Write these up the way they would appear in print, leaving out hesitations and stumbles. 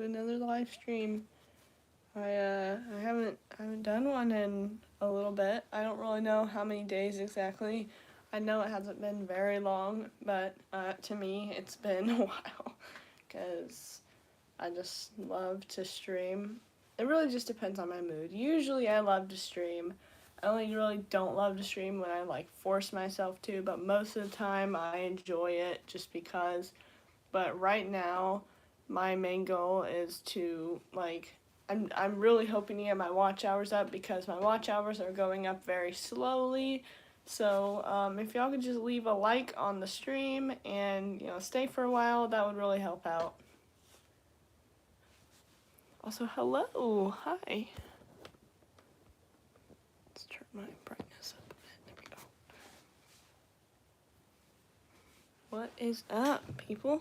to another live stream. I haven't done one in a little bit. I don't really know how many days exactly. I know it hasn't been very long, but to me it's been a while because I just love to stream. It really just depends on my mood. Usually I love to stream. I only really don't love to stream when I like force myself to, but most of the time I enjoy it just because. But right now, my main goal is to like I'm really hoping to get my watch hours up because my watch hours are going up very slowly. So if y'all could just leave a like on the stream and stay for a while, that would really help out. Also, hello, hi. Let's turn my brightness up a bit. There we go. What is up, people?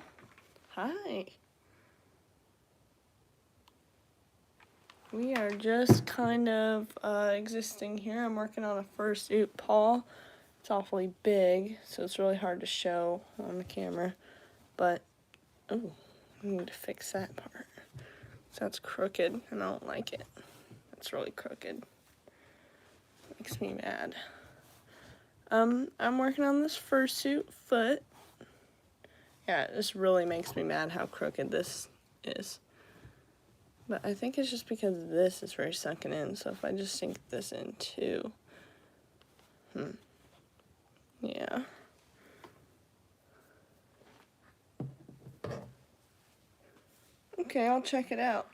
Hi. We are just kind of existing here. I'm working on a fursuit paw. It's awfully big, so it's really hard to show on the camera. But, oh, I need to fix that part. So that's crooked, and I don't like it. It's really crooked. Makes me mad. I'm working on this fursuit foot. Yeah, it just really makes me mad how crooked this is. But I think it's just because this is very sunken in, so if I just sink this in too. Yeah. Okay, I'll check it out.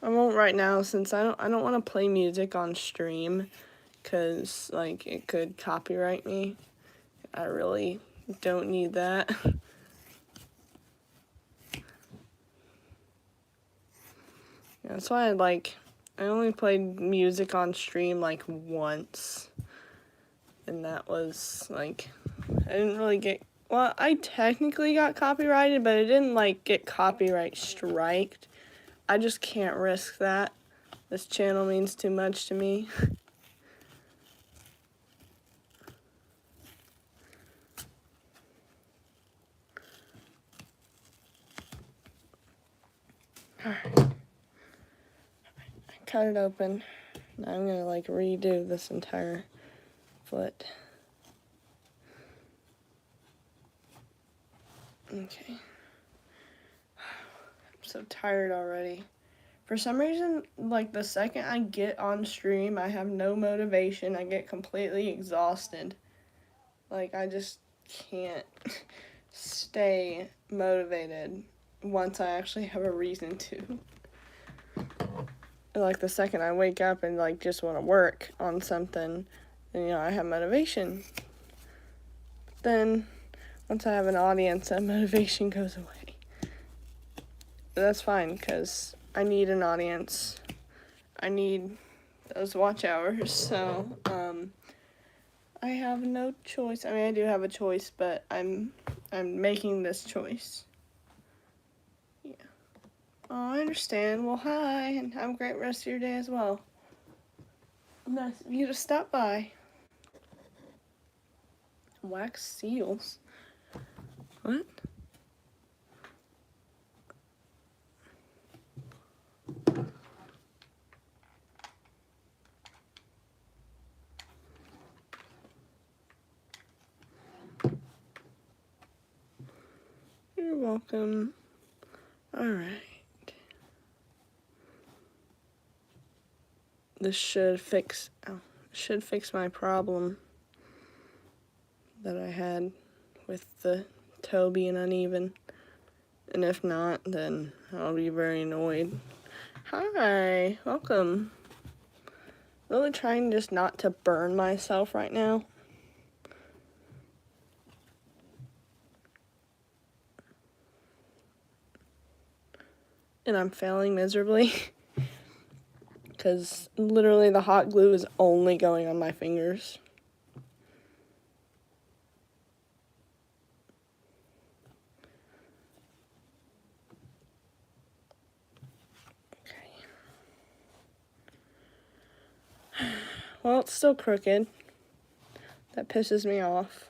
I won't right now since I don't want to play music on stream because like it could copyright me. I really don't need that. Yeah, that's why I only played music on stream like once. And that was like I didn't really get I technically got copyrighted, but it didn't like get copyright striked. I just can't risk that. This channel means too much to me. Alright. I cut it open. Now I'm gonna like redo this entire foot. Okay. I'm so tired already. For some reason, like the second I get on stream, I have no motivation. I get completely exhausted. Like I just can't stay motivated once I actually have a reason to. Like the second I wake up and like just want to work on something, then I have motivation. But then once I have an audience, that motivation goes away. But that's fine because I need an audience. I need those watch hours, so I have no choice. I mean, I do have a choice, but I'm making this choice. Yeah. Oh, I understand. Well, hi, and have a great rest of your day as well. Nice of you to stop by. Wax seals? What? You're welcome. Alright. This should fix my problem that I had with the toe being uneven. And if not, then I'll be very annoyed. Hi, welcome. Really trying just not to burn myself right now. And I'm failing miserably. Because literally the hot glue is only going on my fingers. Okay. Well, it's still crooked. That pisses me off.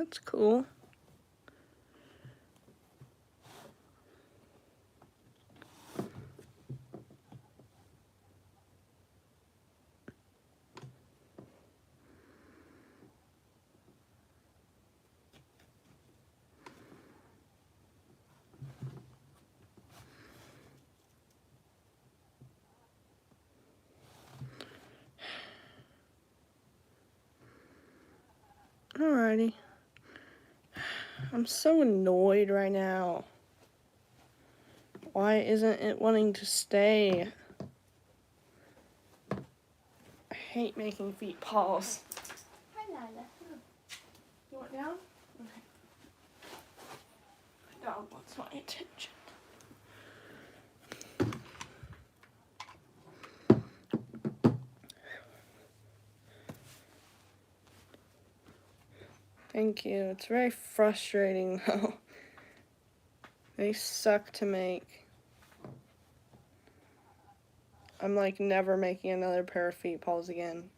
That's cool. Alrighty. I'm so annoyed right now. Why isn't it wanting to stay? I hate making feet paws. Hi, Nyla. You want down? Okay. My dog wants my attention. Thank you. It's very frustrating though. They suck to make. I'm like never making another pair of feet paws again.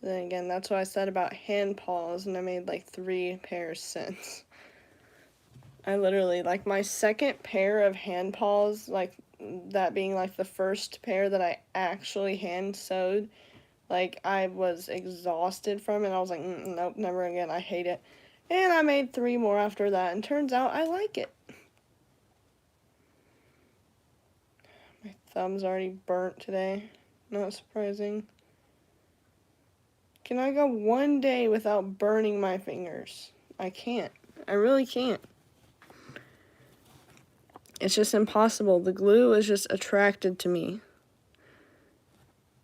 Then again, that's what I said about hand paws, and I made like 3 pairs since. I literally, like my second pair of hand paws, like that being like the first pair that I actually hand sewed, like I was exhausted from it. I was like, nope, never again. I hate it. And I made 3 more after that, and turns out I like it. My thumb's already burnt today. Not surprising. Can I go one day without burning my fingers? I can't. I really can't. It's just impossible. The glue is just attracted to me.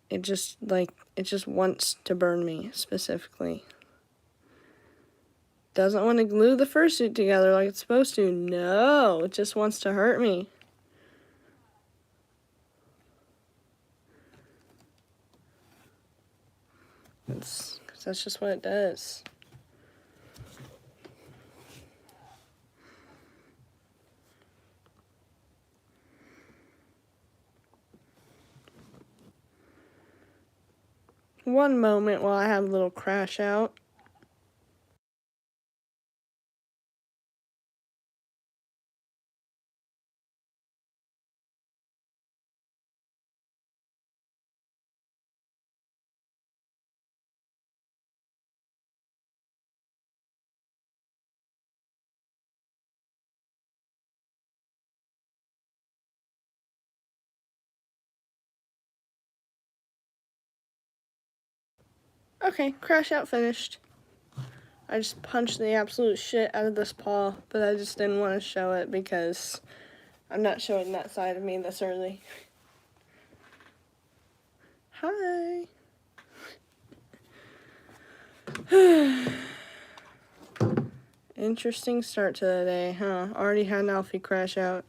It just wants to burn me specifically. Doesn't want to glue the fursuit together like it's supposed to. No, it just wants to hurt me. That's just what it does. One moment while I have a little crash out. Okay, crash out finished. I just punched the absolute shit out of this paw, but I just didn't want to show it because I'm not showing that side of me this early. Hi. Interesting start to the day, huh? Already had an Alfie crash out.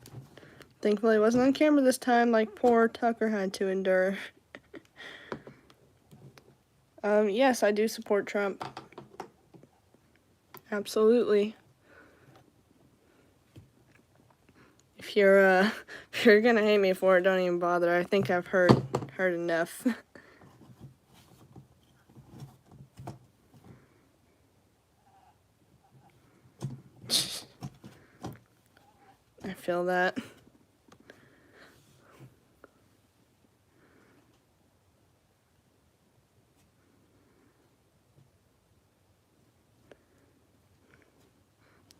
Thankfully it wasn't on camera this time like poor Tucker had to endure. Yes, I do support Trump. Absolutely. If you're gonna hate me for it, don't even bother. I think I've heard enough. I feel that.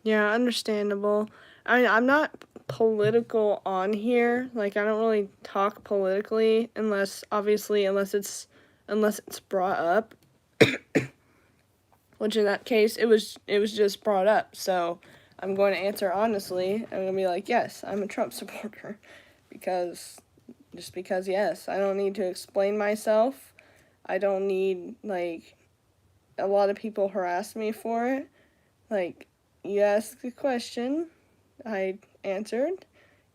Yeah, understandable. I'm not political on here. Like, I don't really talk politically unless it's brought up. Which in that case, it was just brought up. So I'm going to answer honestly. I'm going to be like, yes, I'm a Trump supporter. Because yes, I don't need to explain myself. I don't need, like, a lot of people harass me for it. Like, you asked a question, I answered.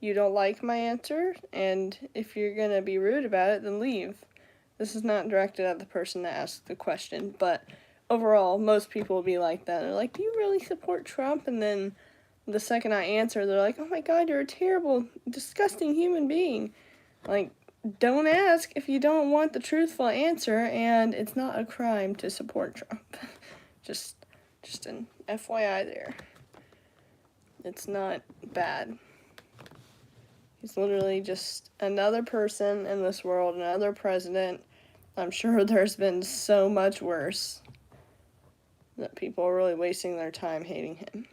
You don't like my answer, and if you're gonna be rude about it, then leave. This is not directed at the person that asked the question, but overall, most people will be like that. They're like, do you really support Trump? And then the second I answer, they're like, oh my god, you're a terrible, disgusting human being. Like, don't ask if you don't want the truthful answer, and it's not a crime to support Trump. Just Just an FYI there. It's not bad. He's literally just another person in this world, another president. I'm sure there's been so much worse that people are really wasting their time hating him.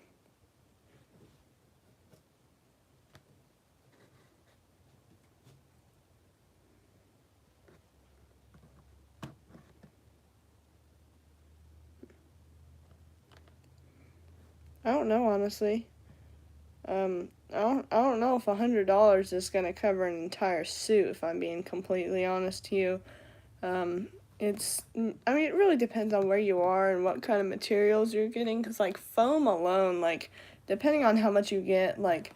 I don't know, honestly. I don't know if $100 is gonna cover an entire suit, if I'm being completely honest to you. It really depends on where you are and what kind of materials you're getting, because, like, foam alone, like, depending on how much you get, like,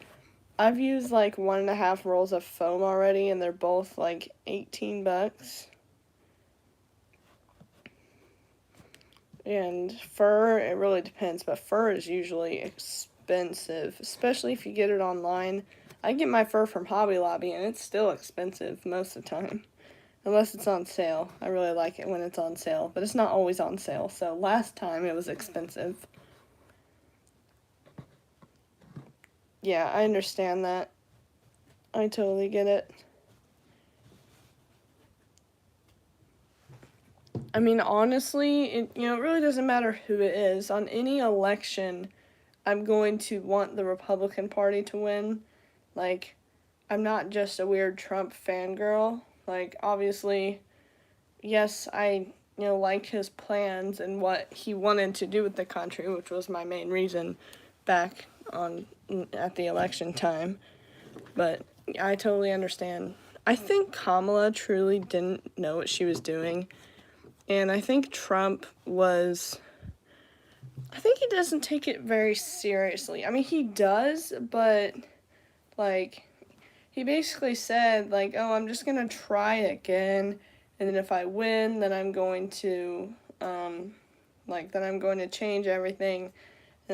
I've used, like, 1.5 rolls of foam already, and they're both, like, $18. And fur, it really depends, but fur is usually expensive, especially if you get it online. I get my fur from Hobby Lobby, and it's still expensive most of the time, unless it's on sale. I really like it when it's on sale, but it's not always on sale, so last time it was expensive. Yeah, I understand that. I totally get it. I mean, honestly, it really doesn't matter who it is. On any election, I'm going to want the Republican Party to win. Like, I'm not just a weird Trump fangirl. Like, obviously, yes, I, like his plans and what he wanted to do with the country, which was my main reason back at the election time. But I totally understand. I think Kamala truly didn't know what she was doing. And I think Trump I think he doesn't take it very seriously. I mean, he does, but, like, he basically said, like, oh, I'm just going to try again, and then if I win, then I'm going to, then I'm going to change everything, and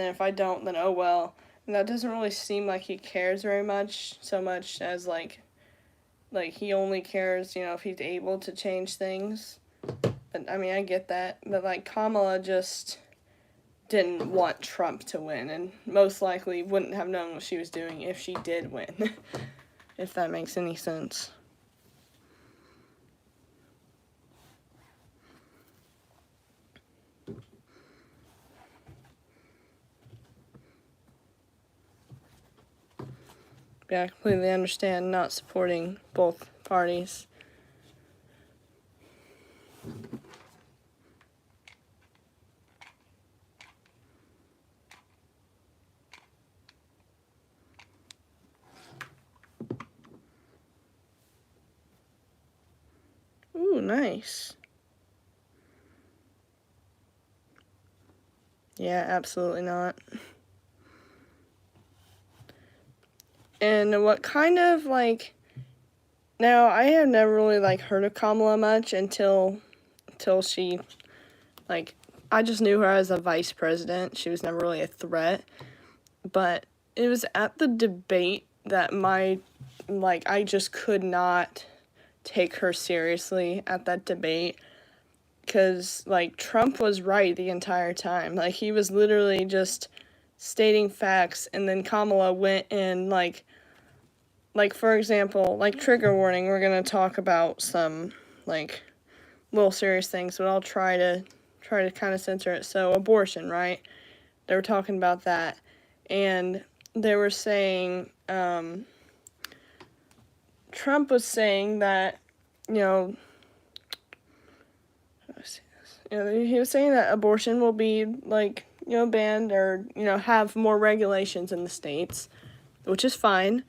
then if I don't, then oh well. And that doesn't really seem like he cares very much, so much as, like he only cares, if he's able to change things. But, I mean, I get that. But, like, Kamala just didn't want Trump to win, and most likely wouldn't have known what she was doing if she did win, if that makes any sense. Yeah, I completely understand not supporting both parties. Ooh, nice. Yeah, absolutely not. And what kind of, like, now I have never really, like, heard of Kamala much until she, like, I just knew her as a vice president. She was never really a threat. But it was at the debate that I just could not take her seriously at that debate. Because, like, Trump was right the entire time. Like, he was literally just stating facts, and then Kamala went and, like, for example, like, trigger warning, we're going to talk about some, like, little serious things, but I'll try to kind of censor it. So, abortion, right? They were talking about that, and they were saying, Trump was saying that, he was saying that abortion will be, like, banned or, have more regulations in the states, which is fine.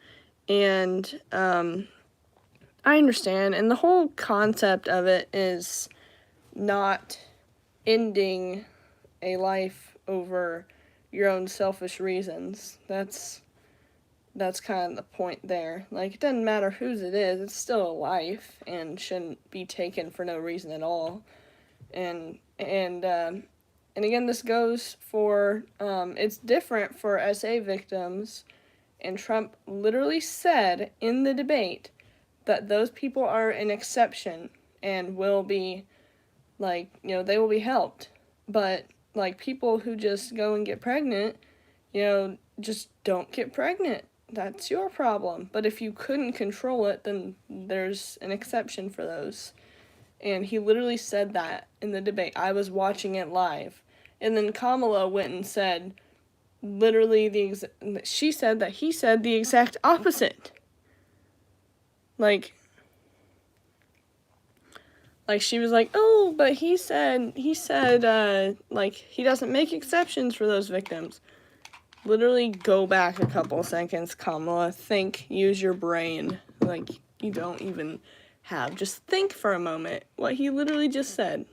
And, I understand. And the whole concept of it is not ending a life over your own selfish reasons. That's kind of the point there. Like, it doesn't matter whose it is, it's still a life and shouldn't be taken for no reason at all. And again, this goes for, it's different for SA victims, and Trump literally said in the debate that those people are an exception and will be, like, they will be helped. But like, people who just go and get pregnant, you know, just don't get pregnant. That's your problem. But if you couldn't control it, then there's an exception for those. And he literally said that in the debate. I was watching it live. And then Kamala went and said literally she said that he said the exact opposite. Like she was like, "Oh, but he said like he doesn't make exceptions for those victims." Literally go back a couple seconds, Kamala. Think, use your brain. Like, you don't even have. Just think for a moment what he literally just said.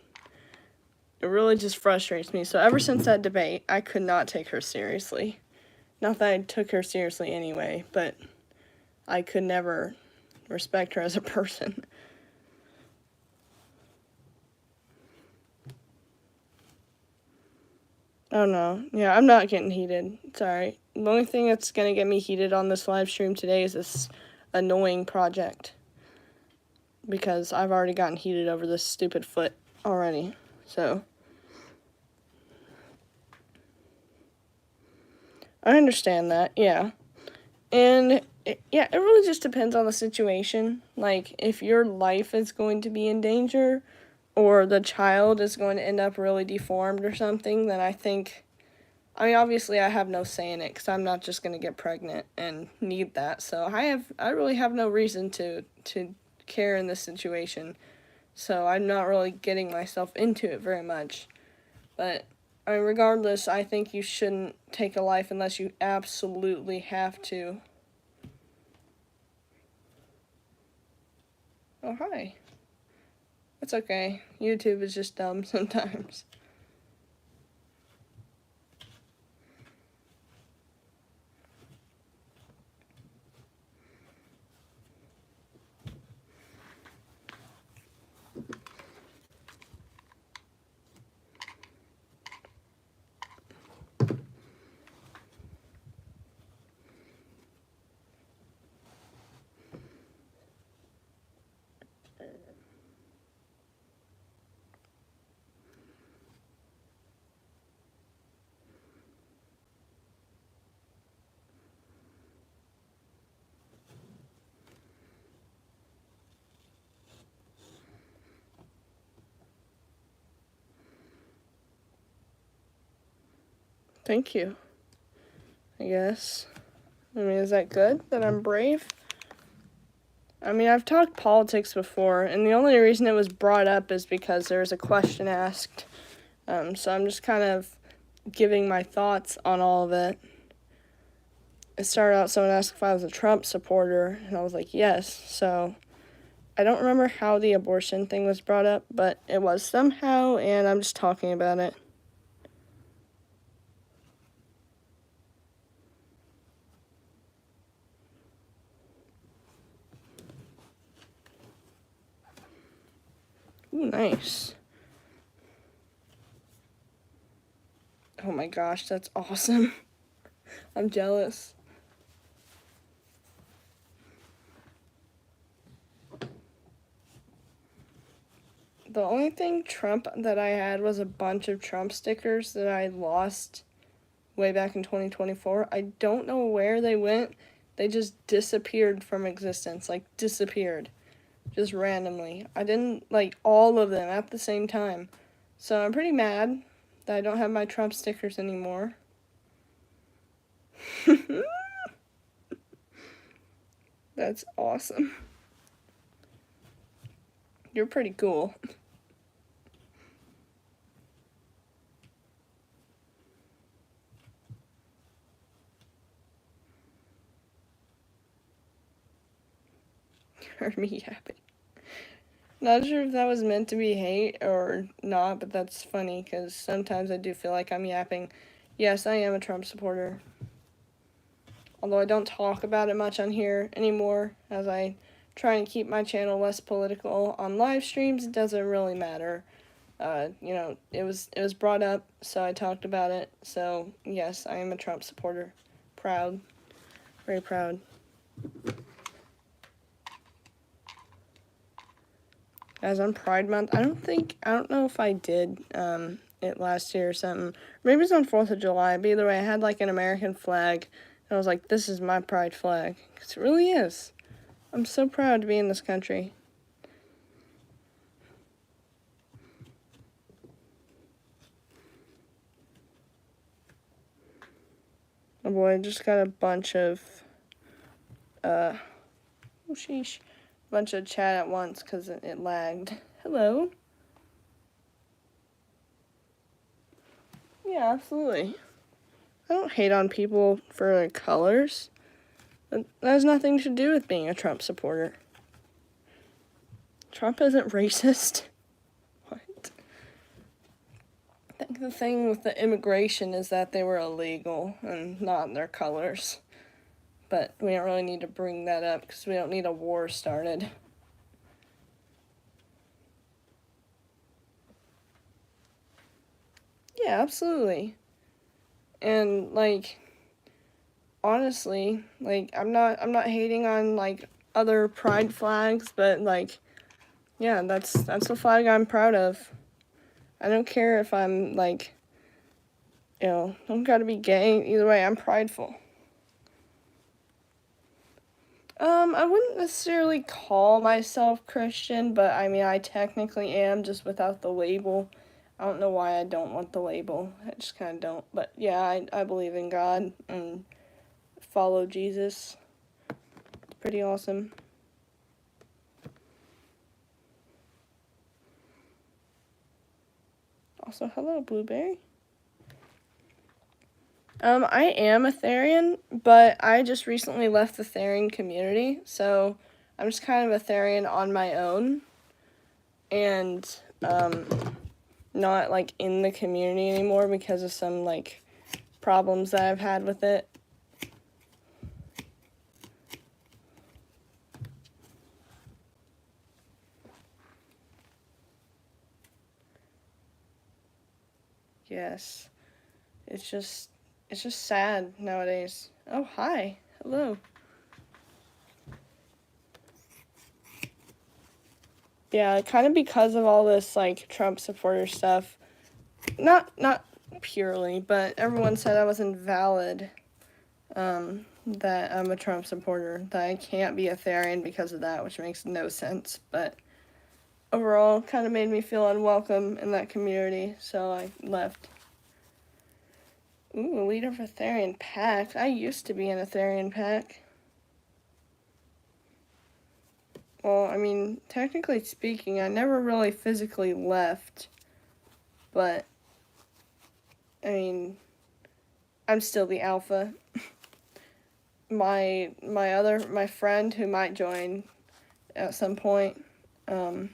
It really just frustrates me. So ever since that debate, I could not take her seriously. Not that I took her seriously anyway, but I could never respect her as a person. Oh no. Yeah, I'm not getting heated. Sorry. The only thing that's gonna get me heated on this live stream today is this annoying project. Because I've already gotten heated over this stupid foot already. So I understand that, yeah. And it really just depends on the situation. Like, if your life is going to be in danger, or the child is going to end up really deformed or something, then I mean, obviously I have no say in it, because I'm not just going to get pregnant and need that. So I really have no reason to care in this situation. So I'm not really getting myself into it very much. But I mean, regardless, I think you shouldn't take a life unless you absolutely have to. Oh, hi. It's okay. YouTube is just dumb sometimes. Thank you, I guess. I mean, is that good that I'm brave? I mean, I've talked politics before, and the only reason it was brought up is because there was a question asked. So I'm just kind of giving my thoughts on all of it. It started out, someone asked if I was a Trump supporter, and I was like, yes. So I don't remember how the abortion thing was brought up, but it was somehow, and I'm just talking about it. Ooh, nice. Oh my gosh, that's awesome. I'm jealous. The only thing Trump that I had was a bunch of Trump stickers that I lost way back in 2024. I don't know where they went. They just disappeared from existence, like disappeared, just randomly. I didn't like all of them at the same time. So I'm pretty mad that I don't have my Trump stickers anymore. That's awesome. You're pretty cool. Heard me yapping. Not sure if that was meant to be hate or not, but that's funny because sometimes I do feel like I'm yapping. Yes, I am a Trump supporter. Although I don't talk about it much on here anymore, as I try and keep my channel less political on live streams. It doesn't really matter. You know, it was brought up, so I talked about it. So yes, I am a Trump supporter. Proud, very proud. As on Pride Month, I don't know if I did it last year or something. Maybe it's on 4th of July, but either way, I had, like, an American flag, and I was like, this is my pride flag, because it really is. I'm so proud to be in this country. Oh boy, I just got a bunch of, oh sheesh, bunch of chat at once because it lagged. Hello. Yeah, absolutely. I don't hate on people for their colors. That has nothing to do with being a Trump supporter. Trump isn't racist. What? I think the thing with the immigration is that they were illegal and not their colors. But we don't really need to bring that up because we don't need a war started. Yeah, absolutely. And, like, honestly, like, I'm not hating on, like, other pride flags, but, like, yeah, that's the flag I'm proud of. I don't care if I'm, like, you know, don't gotta be gay. Either way, I'm prideful. I wouldn't necessarily call myself Christian, but I mean, I technically am, just without the label. I don't know why I don't want the label. I just kind of don't. But yeah, I believe in God and follow Jesus. It's pretty awesome. Also, hello, Blueberry. I am a therian, but I just recently left the therian community, so I'm just kind of a therian on my own, and, not, like, in the community anymore because of some, like, problems that I've had with it. Yes. It's just sad nowadays. Oh, hi. Hello. Yeah, kind of because of all this, like, Trump supporter stuff. Not purely, but everyone said I was invalid, that I'm a Trump supporter, that I can't be a therian because of that, which makes no sense, but overall, kind of made me feel unwelcome in that community, so I left. Ooh, a leader for therian pack. I used to be in a therian pack. Well, I mean, technically speaking, I never really physically left, but, I mean, I'm still the alpha. My friend who might join at some point, I'm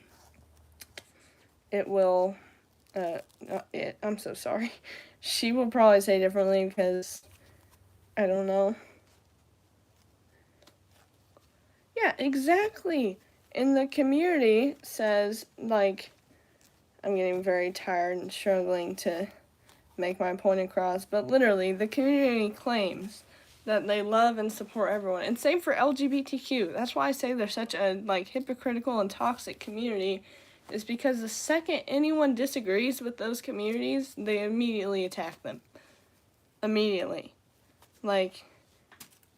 so sorry. She will probably say differently because, I don't know. Yeah, exactly. And the community says, like, I'm getting very tired and struggling to make my point across, but literally, the community claims that they love and support everyone. And same for LGBTQ. That's why I say they're such a, like, hypocritical and toxic community, is because the second anyone disagrees with those communities, they immediately attack them. Immediately. Like,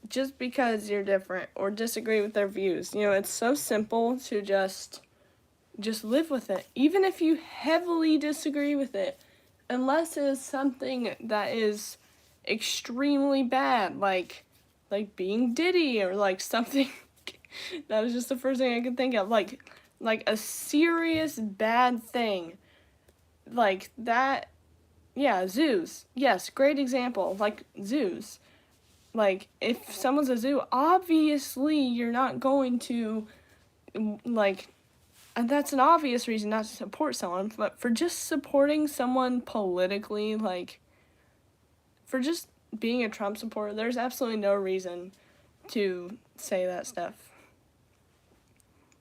just because you're different or disagree with their views. You know, it's so simple to just live with it. Even if you heavily disagree with it, unless it's something that is extremely bad, like being Diddy, or like something that was just the first thing I could think of, like a serious bad thing, like that. Yeah, zoos. Yes, great example. Like zoos. Like, if someone's a zoo, obviously you're not going to, like, and that's an obvious reason not to support someone, but for just supporting someone politically, like, for just being a Trump supporter, there's absolutely no reason to say that stuff.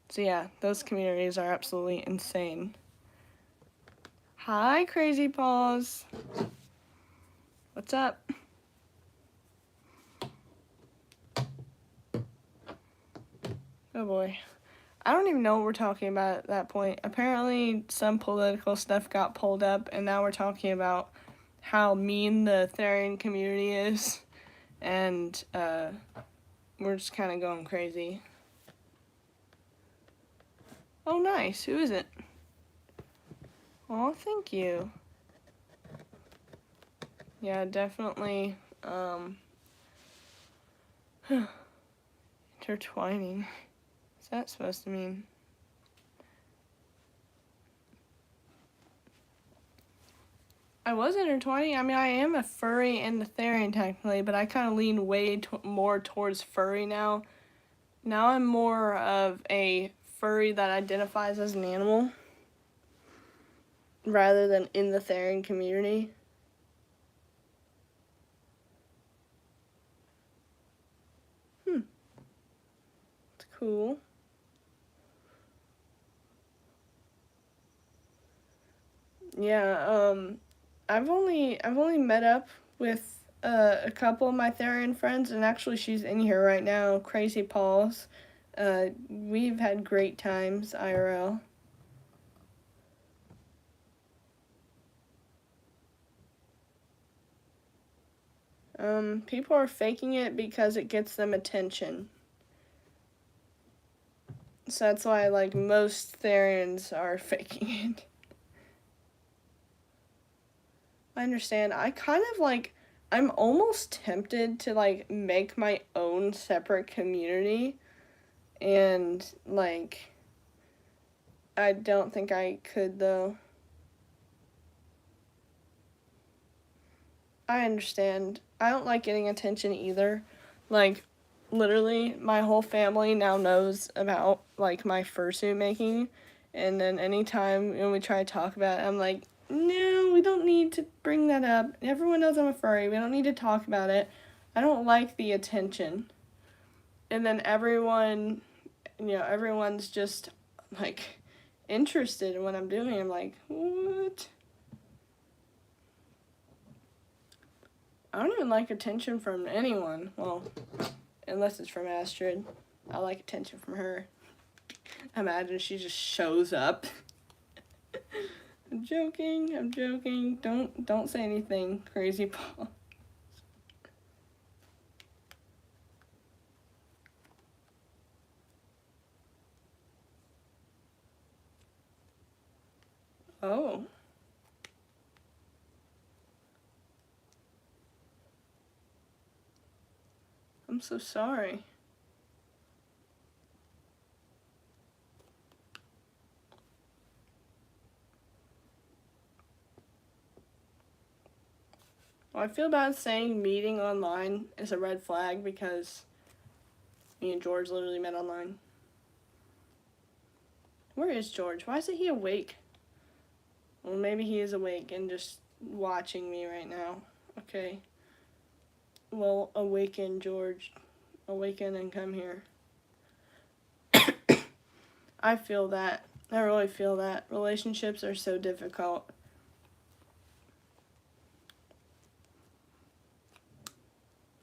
So yeah, those communities are absolutely insane. Hi, Crazy Paws. What's up? Oh boy. I don't even know what we're talking about at that point. Apparently, some political stuff got pulled up, and now we're talking about how mean the therian community is, and we're just kind of going crazy. Oh, nice. Who is it? Oh, thank you. Yeah, definitely, intertwining. What's that supposed to mean? I was intertwining. I mean, I am a furry and a therian technically, but I kind of lean way more towards furry now. Now I'm more of a furry that identifies as an animal rather than in the therian community. It's cool. Yeah, I've only met up with a couple of my therian friends, and actually she's in here right now, Crazy Paul's. We've had great times IRL. People are faking it because it gets them attention. So that's why, like, most therians are faking it. I understand. I kind of, like, I'm almost tempted to, like, make my own separate community. And, like, I don't think I could, though. I understand. I don't like getting attention either. Like, literally, my whole family now knows about, like, my fursuit making. And then anytime when we try to talk about it, I'm like, no, we don't need to bring that up. Everyone knows I'm a furry. We don't need to talk about it. I don't like the attention. And then everyone's just, like, interested in what I'm doing. I'm like, what? I don't even like attention from anyone. Well, unless it's from Astrid. I like attention from her. Imagine she just shows up. I'm joking. Don't say anything, Crazy Paul. Oh. I'm so sorry. Well, I feel bad saying meeting online is a red flag because me and George literally met online. Where is George? Why isn't he awake? Well, maybe he is awake and just watching me right now. Okay. Well, awaken, George. Awaken and come here. I feel that. I really feel that. Relationships are so difficult.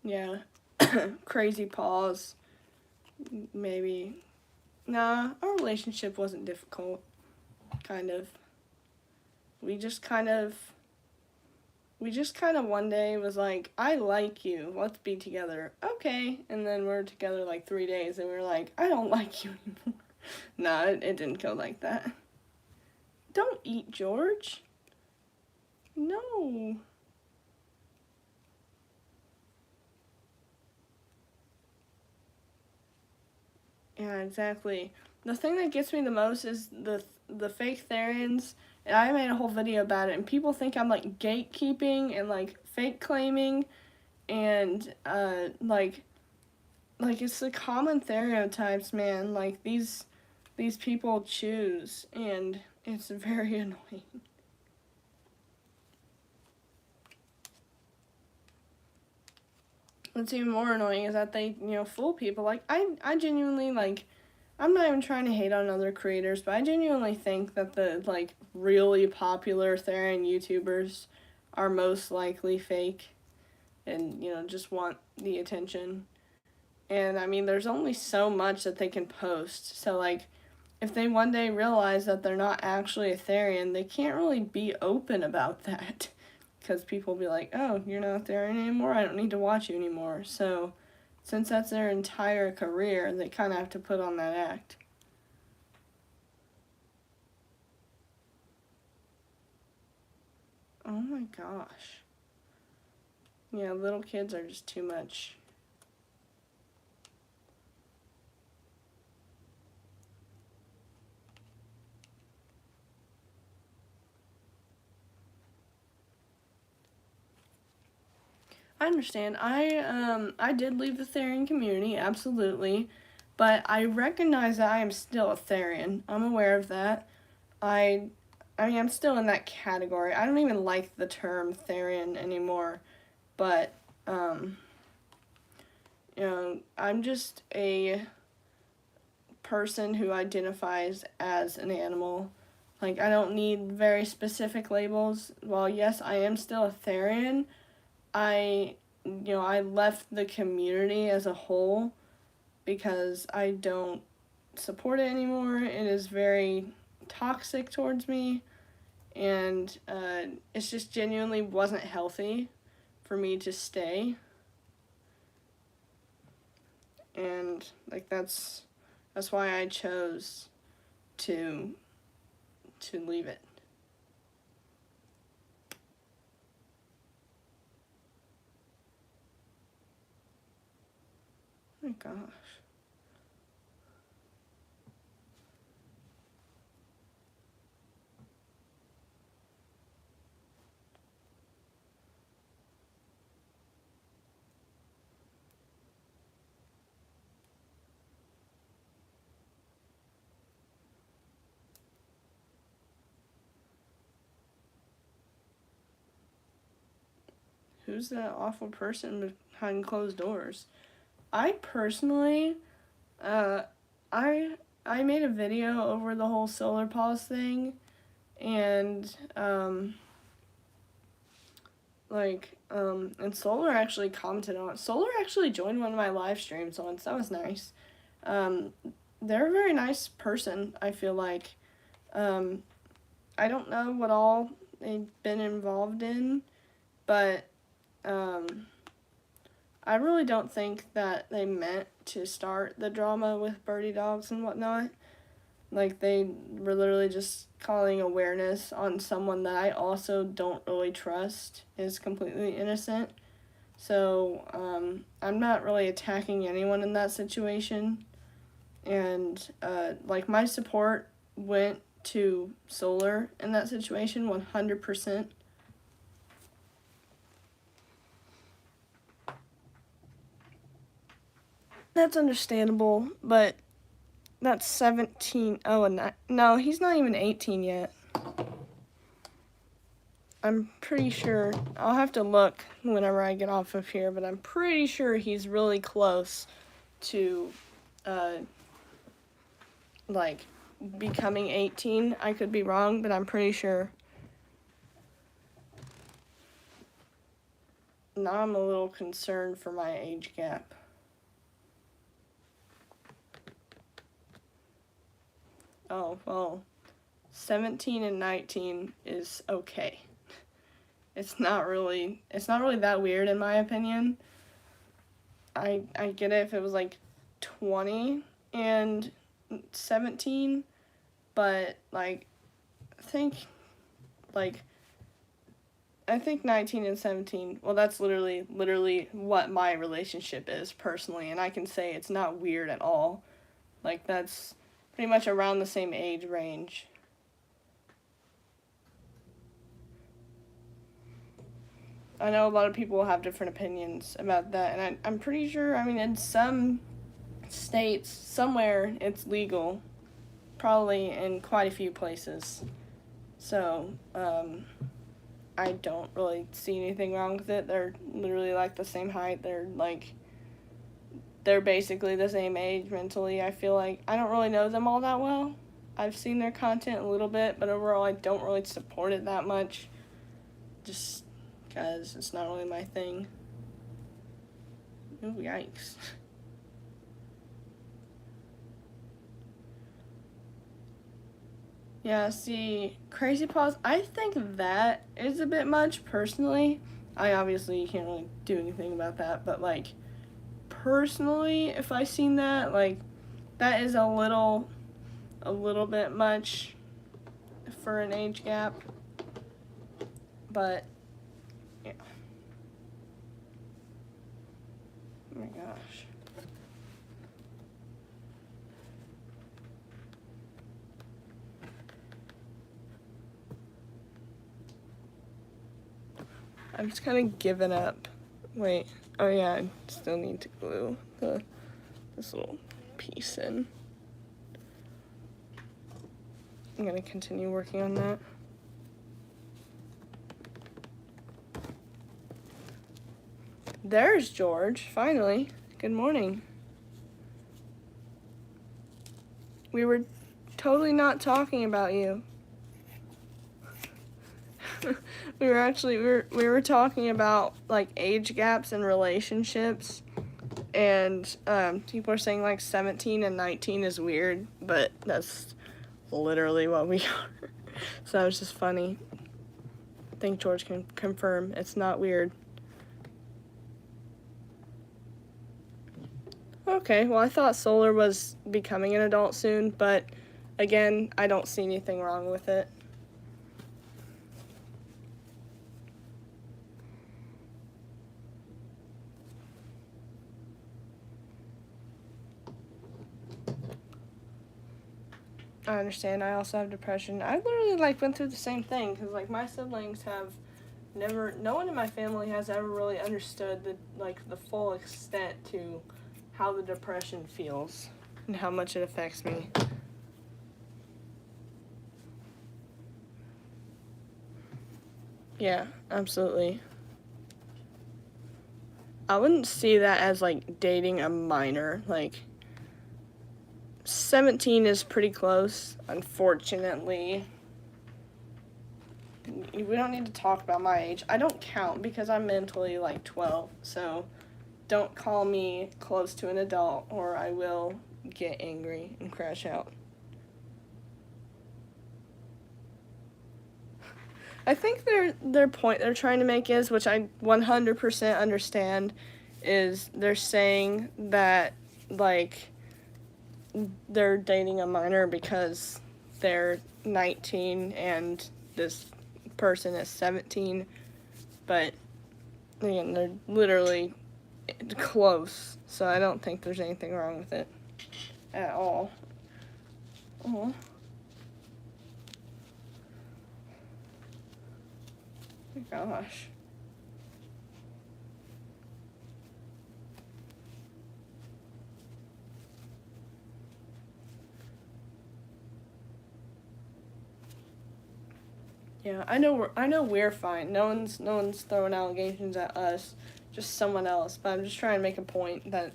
Yeah. Crazy pause. Maybe. Nah, our relationship wasn't difficult. Kind of. We just kind of one day was like, I like you. Let's be together. Okay. And then we're together like 3 days and we were like, I don't like you anymore. Nah, it didn't go like that. Don't eat, George. No. Yeah, exactly. The thing that gets me the most is the fake therians, and I made a whole video about it, and people think I'm, like, gatekeeping and, like, fake claiming, and, like, it's the common stereotypes, man. Like, these people choose, and it's very annoying. What's even more annoying is that they, fool people. Like, I genuinely, like, I'm not even trying to hate on other creators, but I genuinely think that the, like, really popular therian YouTubers are most likely fake and, just want the attention. And, I mean, there's only so much that they can post. So, like, if they one day realize that they're not actually a therian, they can't really be open about that. Because people will be like, oh, you're not a therian anymore? I don't need to watch you anymore. So, since that's their entire career, they kind of have to put on that act. Oh my gosh. Yeah, little kids are just too much. I understand. I did leave the therian community, absolutely, but I recognize that I am still a therian. I'm aware of that. I I mean, I'm still in that category. I don't even like the term therian anymore, but I'm just a person who identifies as an animal. Like, I don't need very specific labels. While yes, I am still a therian, I left the community as a whole because I don't support it anymore. It is very toxic towards me, and it just genuinely wasn't healthy for me to stay. And like that's why I chose to leave it. Oh my gosh. Who's that awful person behind closed doors? I personally, uh, I made a video over the whole solar pause thing, and and Solar actually commented on it. Solar actually joined one of my live streams once. That was nice. Um, they're a very nice person, I feel like. I don't know what all they've been involved in, but I really don't think that they meant to start the drama with birdie dogs and whatnot. Like, they were literally just calling awareness on someone that I also don't really trust is completely innocent. So, I'm not really attacking anyone in that situation. And, my support went to Solar in that situation 100%. That's understandable, but that's 17. Oh, and no, he's not even 18 yet. I'm pretty sure. I'll have to look whenever I get off of here, but I'm pretty sure he's really close to, becoming 18. I could be wrong, but I'm pretty sure. Now I'm a little concerned for my age gap. Oh, well, 17 and 19 is okay. It's not really that weird in my opinion. I get it if it was like 20 and 17, but I think 19 and 17, well, that's literally what my relationship is personally, and I can say it's not weird at all. Like, that's pretty much around the same age range. I know a lot of people have different opinions about that, and I'm pretty sure, in some states, somewhere, it's legal. Probably in quite a few places. So, I don't really see anything wrong with it. They're literally, the same height. They're basically the same age mentally, I feel like. I don't really know them all that well. I've seen their content a little bit, but overall I don't really support it that much. Just because it's not really my thing. Ooh, yikes. Yeah, see, crazy pause, I think that is a bit much, personally. I obviously can't really do anything about that, but, like, personally, if I seen that, like, that is a little bit much for an age gap, but, yeah. Oh my gosh. I'm just kind of giving up. Wait. Oh yeah, I still need to glue this little piece in. I'm gonna continue working on that. There's George, finally. Good morning. We were totally not talking about you. we were talking about like age gaps in relationships, and people are saying like 17 and 19 is weird, but that's literally what we are. So that was just funny. I think George can confirm it's not weird. Okay, well, I thought Solar was becoming an adult soon, but again, I don't see anything wrong with it. I understand. I also have depression. I literally like went through the same thing because like my siblings have no one in my family has ever really understood the full extent to how the depression feels and how much it affects me. Yeah, absolutely. I wouldn't see that as like dating a minor. Like 17 is pretty close, unfortunately. We don't need to talk about my age. I don't count because I'm mentally like 12, so don't call me close to an adult or I will get angry and crash out. I think their point they're trying to make is, which I 100% understand, is they're saying that like they're dating a minor because they're 19 and this person is 17, but again, they're literally close, so I don't think there's anything wrong with it at all. Oh. My gosh. Yeah, I know we're fine. No one's throwing allegations at us, just someone else. But I'm just trying to make a point that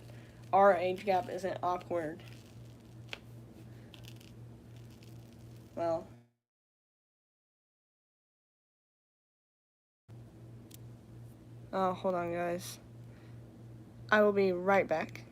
our age gap isn't awkward. Well, oh, hold on, guys. I will be right back.